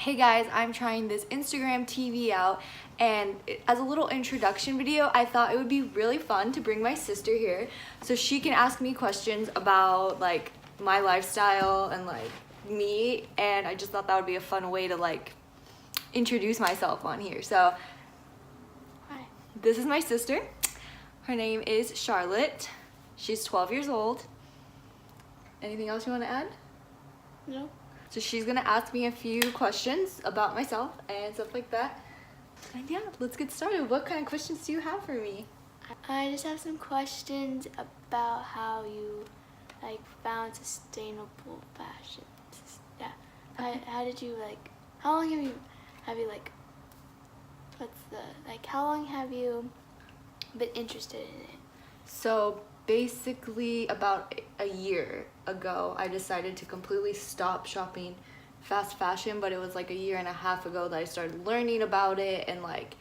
Hey guys, I'm trying this Instagram TV out, and as a little introduction video, I thought it would be really fun to bring my sister here so she can ask me questions about like my lifestyle and like me, and I just thought that would be a fun way to like introduce myself on here. So Hi. this is my sister. Her name is Charlotte. She's 12 years old. Anything else you want to add? No. So she's gonna ask me a few questions about myself and stuff like that. And yeah, let's get started. What kind of questions do you have for me? I just have some questions about how you found sustainable fashion. Yeah. How did you how long how long have you been interested in it? So basically about a year ago, I decided to completely stop shopping fast fashion, but it was like a year and a half ago that I started learning about it and like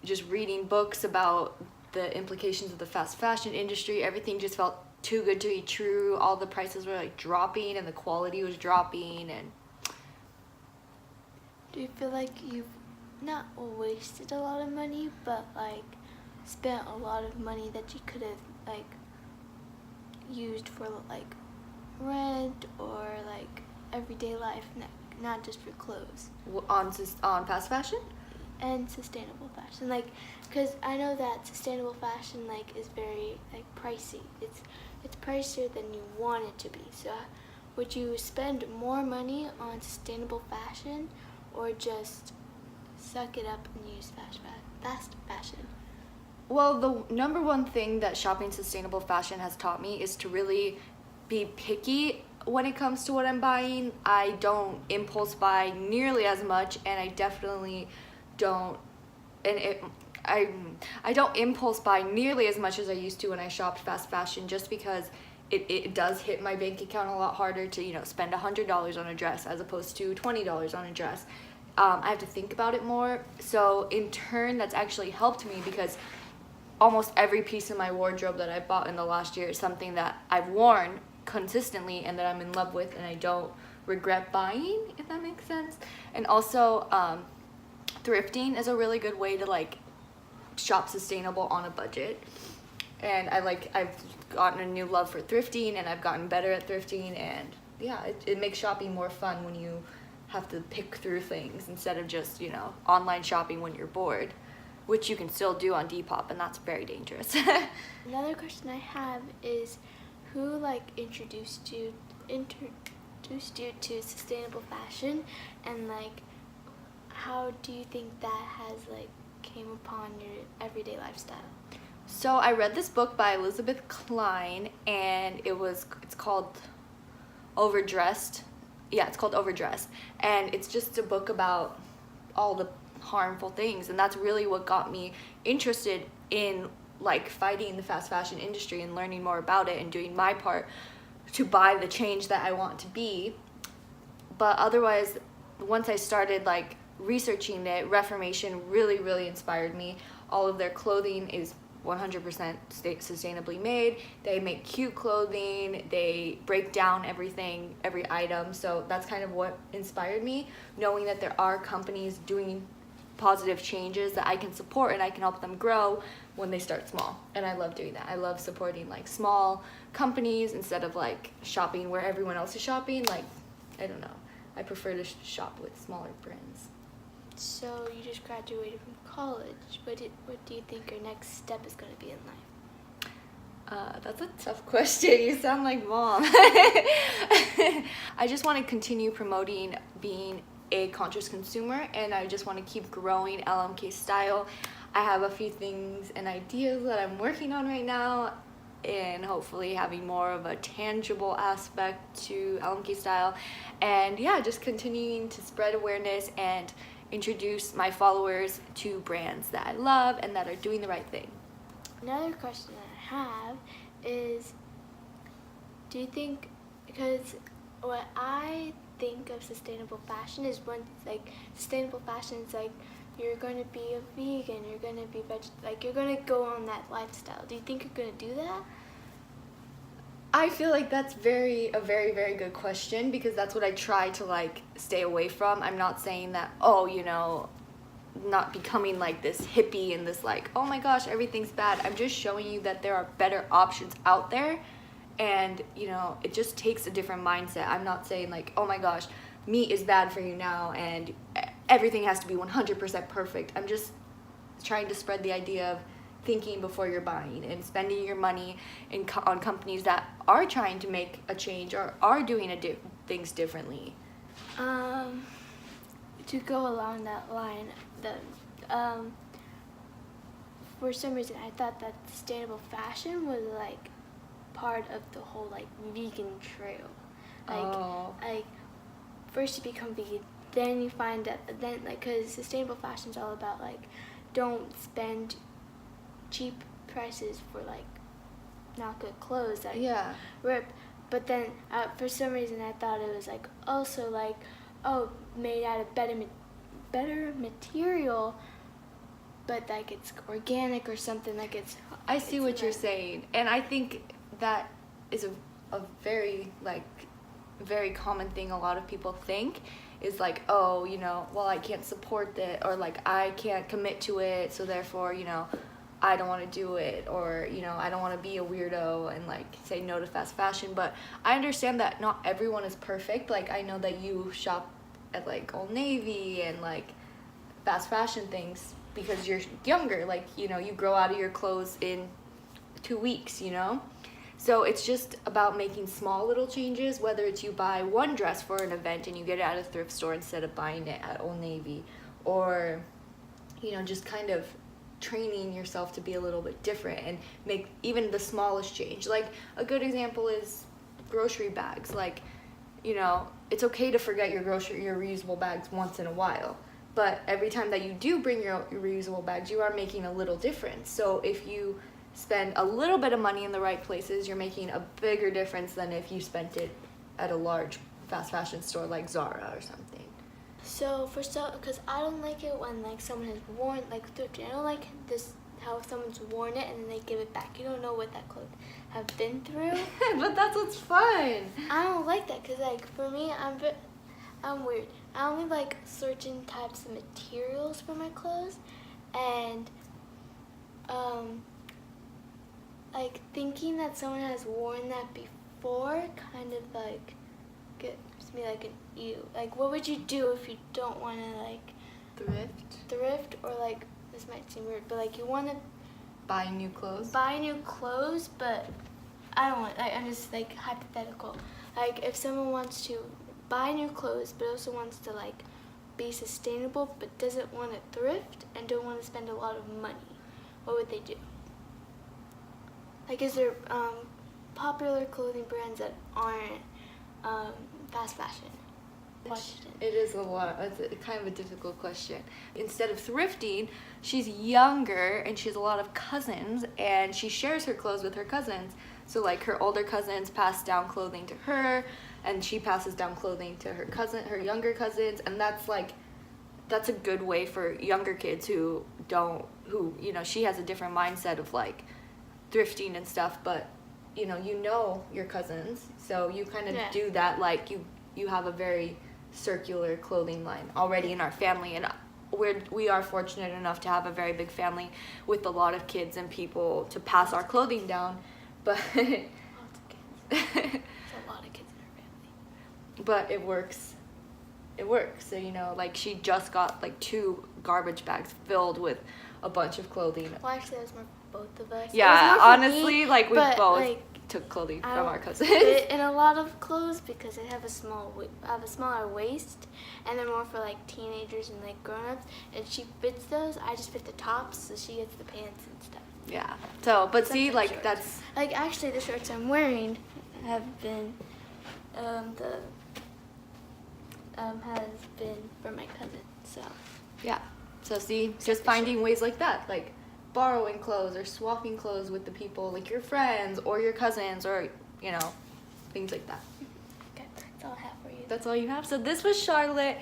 just reading books about the implications of the fast fashion industry. Everything just felt too good to be true. All the prices were like dropping and the quality was dropping. And Do you feel like you've not wasted a lot of money, but spent a lot of money that you could have used for rent or everyday life, not just for clothes? on fast fashion? And sustainable fashion, because I know that sustainable fashion is very pricey. It's pricier than you want it to be. So would you spend more money on sustainable fashion or just suck it up and use fast fashion? Well, the number one thing that shopping sustainable fashion has taught me is to really be picky when it comes to what I'm buying. I don't impulse buy nearly as much, and I definitely don't, I don't impulse buy nearly as much as I used to when I shopped fast fashion, just because it does hit my bank account a lot harder to spend $100 on a dress as opposed to $20 on a dress. I have to think about it more. So in turn, that's actually helped me because almost every piece in my wardrobe that I bought in the last year is something that I've worn consistently and that I'm in love with, and I don't regret buying, if that makes sense. And also, thrifting is a really good way to shop sustainable on a budget. And I've gotten a new love for thrifting, and I've gotten better at thrifting, and yeah, it makes shopping more fun when you have to pick through things instead of just online shopping when you're bored, which you can still do on Depop, and that's very dangerous. Another question I have is, who introduced you to sustainable fashion, and how do you think that has came upon your everyday lifestyle? So I read this book by Elizabeth Klein, and it's called Overdressed. Yeah, it's called Overdressed, and it's just a book about all the harmful things, and that's really what got me interested in fighting the fast fashion industry and learning more about it and doing my part to buy the change that I want to be. But otherwise, once I started researching it, Reformation really inspired me. All of their clothing is 100% sustainably made. They make cute clothing, they break down everything, every item. So that's kind of what inspired me, knowing that there are companies doing positive changes that I can support and I can help them grow when they start small. And I love doing that. I love supporting small companies instead of shopping where everyone else is shopping. I don't know, I prefer to shop with smaller brands. So you just graduated from college. What do you think your next step is going to be in life? That's a tough question. You sound like mom. I just want to continue promoting being a conscious consumer, and I just want to keep growing LMKStyle. I have a few things and ideas that I'm working on right now, and hopefully having more of a tangible aspect to LMKStyle. And yeah, just continuing to spread awareness and introduce my followers to brands that I love and that are doing the right thing. Another question I have is, do you think, because what I think of sustainable fashion is when sustainable fashion is you're going to be a vegan, you're going to be you're going to go on that lifestyle. Do you think you're going to do that? I feel like that's a very, very good question, because that's what I try to like stay away from. I'm not saying that, oh, you know, not becoming like this hippie and this like, oh my gosh, everything's bad. I'm just showing you that there are better options out there, and you know, it just takes a different mindset. I'm not saying like, oh my gosh, meat is bad for you now and everything has to be 100% perfect. I'm just trying to spread the idea of thinking before you're buying and spending your money on companies that are trying to make a change or are doing things differently. To go along that line, for some reason I thought that sustainable fashion was like part of the whole like vegan trail. Like first you become vegan, then you find that because sustainable fashion is all about like don't spend cheap prices for like not good clothes that rip. But then for some reason I thought it was like also like, oh, made out of better material, but like it's organic or something, like it's. I see what you're saying, and I think that is a very like very common thing a lot of people think is like, oh, you know, well, I can't support it, or like I can't commit to it, so therefore, you know, I don't want to do it, or you know, I don't want to be a weirdo and like say no to fast fashion. But I understand that not everyone is perfect. Like I know that you shop at like Old Navy and like fast fashion things because you're younger, like, you know, you grow out of your clothes in 2 weeks, you know. So it's just about making small little changes, whether it's you buy one dress for an event and you get it at a thrift store instead of buying it at Old Navy, or you know, just kind of training yourself to be a little bit different and make even the smallest change. Like a good example is grocery bags. Like, you know, it's okay to forget your reusable bags once in a while, but every time that you do bring your reusable bags, you are making a little difference. So if you spend a little bit of money in the right places, you're making a bigger difference than if you spent it at a large fast fashion store like Zara or something. So because I don't like it when like someone has worn like thrifting. I don't like this how someone's worn it and then they give it back. You don't know what that clothes have been through. But that's what's fun. I don't like that because like for me, I'm weird. I only like certain types of materials for my clothes, and like thinking that someone has worn that before kind of like gives me like an ew. Like what would you do if you don't want to like thrift, or like, this might seem weird, but like you want to buy new clothes, but I don't want, I'm just like hypothetical. Like if someone wants to buy new clothes but also wants to like be sustainable but doesn't want to thrift and don't want to spend a lot of money, what would they do? Like, is there popular clothing brands that aren't fast fashion? Question. It is a lot. It's kind of a difficult question. Instead of thrifting, she's younger and she has a lot of cousins, and she shares her clothes with her cousins. So like her older cousins pass down clothing to her, and she passes down clothing to her younger cousins, and that's a good way for younger kids who you know, she has a different mindset of like thrifting and stuff, but you know your cousins, so you kind of do that. Like you have a very circular clothing line already in our family, and we are fortunate enough to have a very big family with a lot of kids and people to pass our clothing down. But lots of kids. There's a lot of kids in our family. But it works. So, you know, like she just got like 2 garbage bags filled with a bunch of clothing. Well, actually, that was more for both of us. Yeah, honestly, me, like we both like, took clothing from our cousins. Fit in a lot of clothes because I have a smaller waist, and they're more for like teenagers and like grown-ups. And she fits those. I just fit the tops, so she gets the pants and stuff. Yeah. So, but see, like shorts. that's like actually the shorts I'm wearing have been has been for my cousin. So. Yeah. So see, just finding ways like that, like borrowing clothes or swapping clothes with the people, like your friends or your cousins, or, you know, things like that. Okay, that's all I have for you. That's all you have? So this was Charlotte.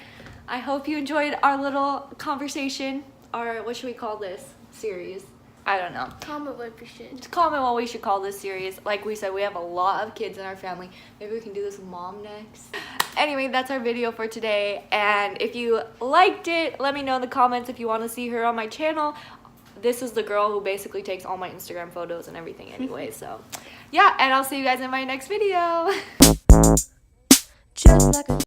I hope you enjoyed our little conversation, our, what should we call this series? I don't know. Comment what we should. Just comment what we should call this series. Like we said, we have a lot of kids in our family. Maybe we can do this with mom next. Anyway, that's our video for today. And if you liked it, let me know in the comments if you want to see her on my channel. This is the girl who basically takes all my Instagram photos and everything anyway. So yeah, and I'll see you guys in my next video. Just like a